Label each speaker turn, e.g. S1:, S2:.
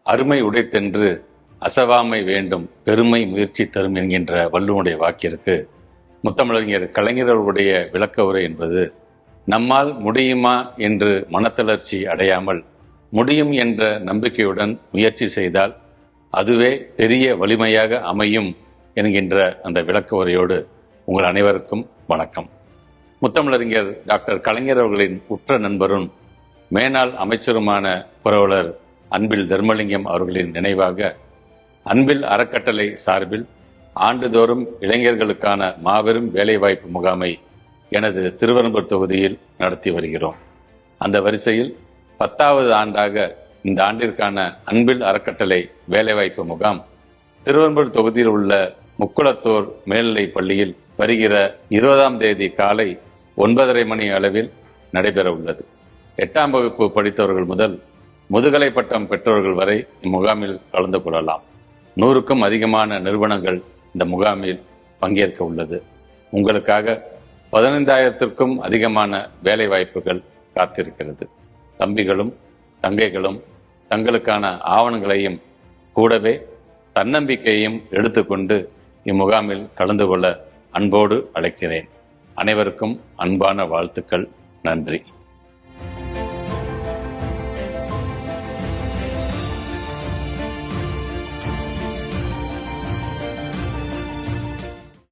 S1: அருமை உடைத்தென்று அசவாமை வேண்டும் பெருமை முயற்சி தரும் என்கின்ற வள்ளுவனுடைய வாக்கிற்கு முத்தமிழறிஞர் கலைஞர்களுடைய விளக்க உரை என்பது நம்மால் முடியுமா என்று மனத்தளர்ச்சி அடையாமல் முடியும் என்ற நம்பிக்கையுடன் முயற்சி செய்தால் அதுவே பெரிய வலிமையாக அமையும் என்கின்ற அந்த விளக்க உரையோடு உங்கள் அனைவருக்கும் வணக்கம். முத்தமிழறிஞர் டாக்டர் கலைஞர் அவர்களின் உற்ற நண்பரும் மேனாள் அமைச்சருமான புரவலர் அன்பில் தர்மலிங்கம் அவர்களின் நினைவாக அன்பில் அறக்கட்டளை சார்பில் ஆண்டுதோறும் இளைஞர்களுக்கான மாபெரும் வேலைவாய்ப்பு முகாமை எனது திருவெரும்பூர் தொகுதியில் நடத்தி வருகிறோம். அந்த வரிசையில் 10வது ஆண்டாக இந்த ஆண்டிற்கான அன்பில் அறக்கட்டளை வேலைவாய்ப்பு முகாம் திருவெரும்பூர் தொகுதியில் உள்ள முக்குளத்தூர் மேல்நிலைப் பள்ளியில் வருகிற 20ஆம் தேதி காலை 9:30 மணி அளவில் நடைபெற உள்ளது. 8ஆம் வகுப்பு படித்தவர்கள் முதல் முதுகலை பட்டம் பெற்றவர்கள் வரை இம்முகாமில் கலந்து கொள்ளலாம். 100க்கும் அதிகமான நிறுவனங்கள் இந்த முகாமில் பங்கேற்க உள்ளது. உங்களுக்காக 15,000த்திற்கும் அதிகமான வேலை வாய்ப்புகள் காத்திருக்கிறது. தம்பிகளும் தங்கைகளும் தங்களுக்கான ஆவணங்களையும் கூடவே தன்னம்பிக்கையையும் எடுத்துக்கொண்டு இம்முகாமில் கலந்து கொள்ள அன்போடு அழைக்கிறேன். அனைவருக்கும் அன்பான வாழ்த்துக்கள். நன்றி.